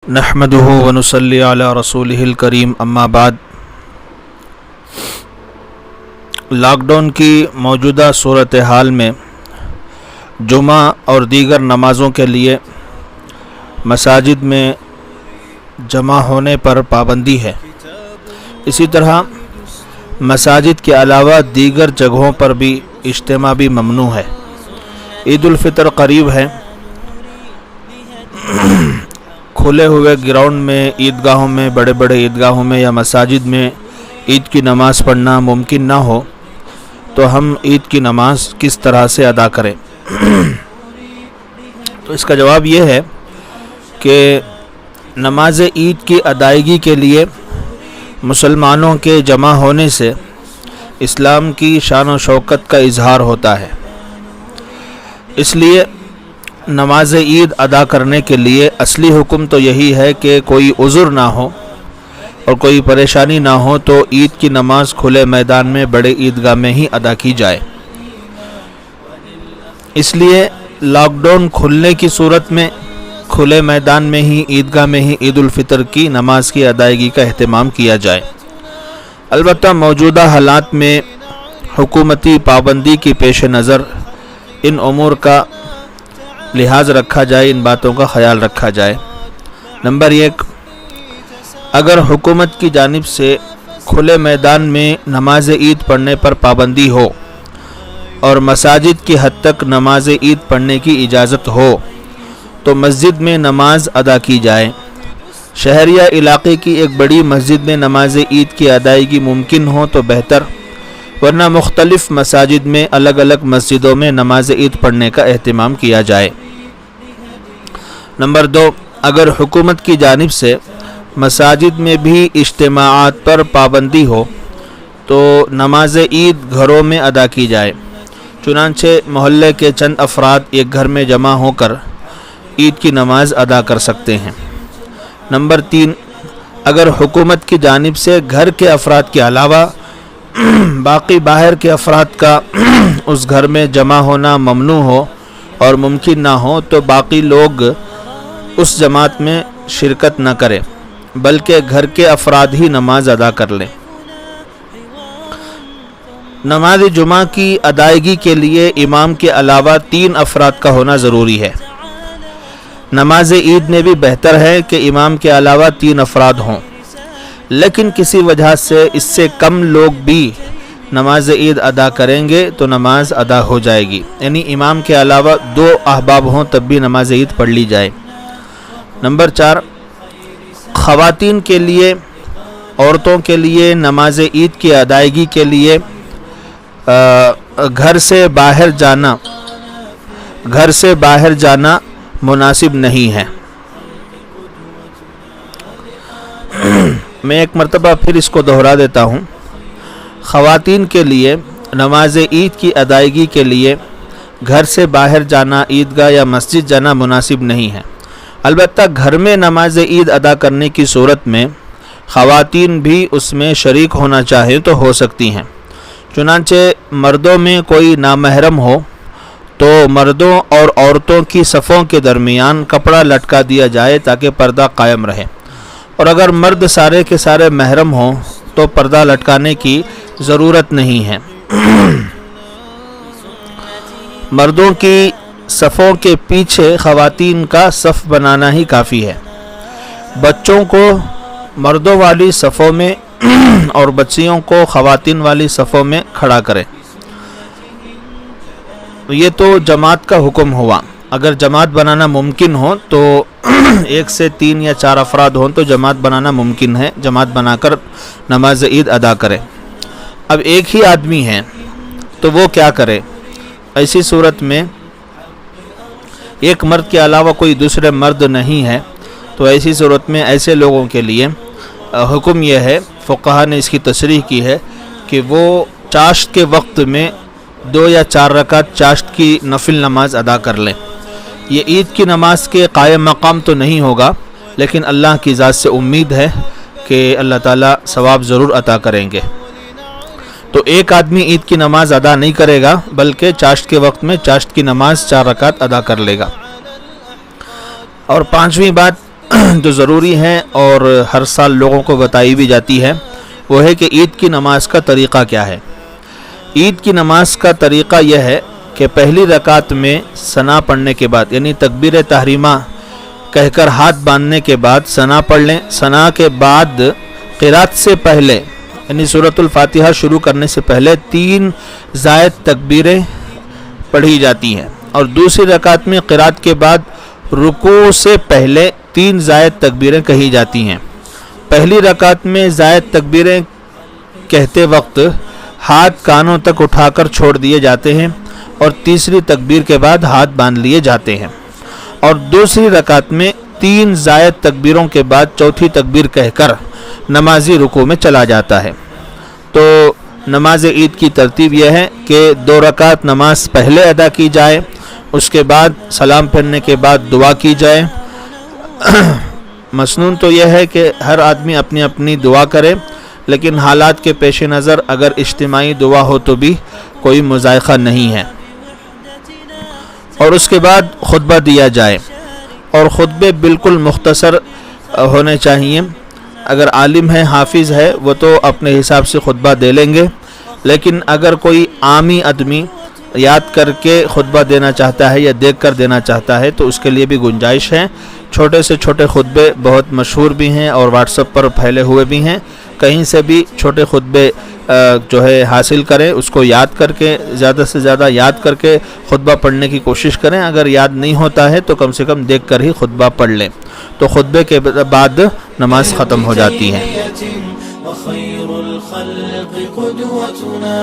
نحمدہ ونصلی علی رسولہ الکریم اما بعد۔ لاک ڈاؤن کی موجودہ صورتحال میں جمعہ اور دیگر نمازوں کے لیے مساجد میں جمع ہونے پر پابندی ہے۔ اسی طرح مساجد کے علاوہ دیگر جگہوں پر بھی اجتماع بھی ممنوع ہے۔ عید الفطر قریب ہے۔ کھلے ہوئے گراؤنڈ میں، عیدگاہوں میں، بڑے بڑے عیدگاہوں میں یا مساجد میں عید کی نماز پڑھنا ممکن نہ ہو تو ہم عید کی نماز کس طرح سے ادا کریں؟ تو اس کا جواب یہ ہے کہ نماز عید کی ادائیگی کے لیے مسلمانوں کے جمع ہونے سے اسلام کی شان و شوکت کا اظہار ہوتا ہے۔ اس لیے نماز عید ادا کرنے کے لیے اصلی حکم تو یہی ہے کہ کوئی عذر نہ ہو اور کوئی پریشانی نہ ہو تو عید کی نماز کھلے میدان میں بڑے عیدگاہ میں ہی ادا کی جائے۔ اس لیے لاک ڈاؤن کھلنے کی صورت میں کھلے میدان میں ہی، عیدگاہ میں ہی عید الفطر کی نماز کی ادائیگی کا اہتمام کیا جائے۔ البتہ موجودہ حالات میں حکومتی پابندی کی پیش نظر ان امور کا لحاظ رکھا جائے، ان باتوں کا خیال رکھا جائے۔ نمبر 1، اگر حکومت کی جانب سے کھلے میدان میں نماز عید پڑھنے پر پابندی ہو اور مساجد کی حد تک نماز عید پڑھنے کی اجازت ہو تو مسجد میں نماز ادا کی جائے۔ شہر یا علاقے کی ایک بڑی مسجد میں نماز عید کی ادائیگی ممکن ہو تو بہتر، ورنہ مختلف مساجد میں الگ الگ مسجدوں میں نماز عید پڑھنے کا اہتمام کیا جائے۔ نمبر 2، اگر حکومت کی جانب سے مساجد میں بھی اجتماعات پر پابندی ہو تو نماز عید گھروں میں ادا کی جائے۔ چنانچہ محلے کے چند افراد ایک گھر میں جمع ہو کر عید کی نماز ادا کر سکتے ہیں۔ نمبر 3، اگر حکومت کی جانب سے گھر کے افراد کے علاوہ باقی باہر کے افراد کا اس گھر میں جمع ہونا ممنوع ہو اور ممکن نہ ہو تو باقی لوگ اس جماعت میں شرکت نہ کریں بلکہ گھر کے افراد ہی نماز ادا کر لیں۔ نماز جمعہ کی ادائیگی کے لیے امام کے علاوہ 3 افراد کا ہونا ضروری ہے۔ نماز عید میں بھی بہتر ہے کہ امام کے علاوہ 3 افراد ہوں، لیکن کسی وجہ سے اس سے کم لوگ بھی نماز عید ادا کریں گے تو نماز ادا ہو جائے گی، یعنی امام کے علاوہ 2 احباب ہوں تب بھی نماز عید پڑھ لی جائے۔ نمبر 4، خواتین کے لیے، عورتوں کے لیے نماز عید کی ادائیگی کے لیے گھر سے باہر جانا مناسب نہیں ہے۔ میں ایک مرتبہ پھر اس کو دہرا دیتا ہوں۔ خواتین کے لیے نماز عید کی ادائیگی کے لیے گھر سے باہر جانا، عیدگاہ یا مسجد جانا مناسب نہیں ہے۔ البتہ گھر میں نماز عید ادا کرنے کی صورت میں خواتین بھی اس میں شریک ہونا چاہیں تو ہو سکتی ہیں۔ چنانچہ مردوں میں کوئی نامحرم ہو تو مردوں اور عورتوں کی صفوں کے درمیان کپڑا لٹکا دیا جائے تاکہ پردہ قائم رہے، اور اگر مرد سارے کے سارے محرم ہوں تو پردہ لٹکانے کی ضرورت نہیں ہے۔ مردوں کی صفوں کے پیچھے خواتین کا صف بنانا ہی کافی ہے۔ بچوں کو مردوں والی صفوں میں اور بچیوں کو خواتین والی صفوں میں کھڑا کریں۔ یہ تو جماعت کا حکم ہوا۔ اگر جماعت بنانا ممکن ہو تو 1 سے 3 یا 4 افراد ہوں تو جماعت بنانا ممکن ہے، جماعت بنا کر نماز عید ادا کرے۔ اب ایک ہی آدمی ہے تو وہ کیا کرے؟ ایسی صورت میں ایک مرد کے علاوہ کوئی دوسرے مرد نہیں ہے تو ایسی صورت میں ایسے لوگوں کے لیے حکم یہ ہے، فقہا نے اس کی تصریح کی ہے کہ وہ چاشت کے وقت میں 2 یا 4 رکعت چاشت کی نفل نماز ادا کر لیں۔ یہ عید کی نماز کے قائم مقام تو نہیں ہوگا، لیکن اللہ کی ذات سے امید ہے کہ اللہ تعالیٰ ثواب ضرور عطا کریں گے۔ تو ایک آدمی عید کی نماز ادا نہیں کرے گا بلکہ چاشت کے وقت میں چاشت کی نماز 4 رکعت ادا کر لے گا۔ اور 5ویں بات جو ضروری ہے اور ہر سال لوگوں کو بتائی بھی جاتی ہے، وہ ہے کہ عید کی نماز کا طریقہ کیا ہے۔ عید کی نماز کا طریقہ یہ ہے کہ پہلی رکعت میں ثنا پڑھنے کے بعد، یعنی تکبیر تحریمہ کہہ کر ہاتھ باندھنے کے بعد ثنا پڑھ لیں۔ ثنا کے بعد قرات سے پہلے، یعنی سورۃ الفاتحہ شروع کرنے سے پہلے 3 زائد تکبیریں پڑھی جاتی ہیں، اور دوسری رکعت میں قرات کے بعد رکوع سے پہلے 3 زائد تکبیریں کہی جاتی ہیں۔ پہلی رکعت میں زائد تکبیریں کہتے وقت ہاتھ کانوں تک اٹھا کر چھوڑ دیے جاتے ہیں، اور تیسری تکبیر کے بعد ہاتھ باندھ لیے جاتے ہیں، اور دوسری رکعت میں 3 زائد تکبیروں کے بعد چوتھی تکبیر کہہ کر نمازی رکوع میں چلا جاتا ہے۔ تو نماز عید کی ترتیب یہ ہے کہ 2 رکعت نماز پہلے ادا کی جائے، اس کے بعد سلام پھیرنے کے بعد دعا کی جائے۔ مسنون تو یہ ہے کہ ہر آدمی اپنی اپنی دعا کرے، لیکن حالات کے پیش نظر اگر اجتماعی دعا ہو تو بھی کوئی مذائقہ نہیں ہے۔ اور اس کے بعد خطبہ دیا جائے، اور خطبے بالکل مختصر ہونے چاہیے۔ اگر عالم ہے، حافظ ہے، وہ تو اپنے حساب سے خطبہ دے لیں گے، لیکن اگر کوئی عامی آدمی یاد کر کے خطبہ دینا چاہتا ہے یا دیکھ کر دینا چاہتا ہے تو اس کے لیے بھی گنجائش ہے۔ چھوٹے سے چھوٹے خطبے بہت مشہور بھی ہیں اور واٹس ایپ پر پھیلے ہوئے بھی ہیں، کہیں سے بھی چھوٹے خطبے جو ہے حاصل کریں، اس کو یاد کر کے زیادہ سے زیادہ یاد کر کے خطبہ پڑھنے کی کوشش کریں۔ اگر یاد نہیں ہوتا ہے تو کم سے کم دیکھ کر ہی خطبہ پڑھ لیں، تو خطبے کے بعد نماز ختم ہو جاتی ہے۔ وخير الخلق قدوتنا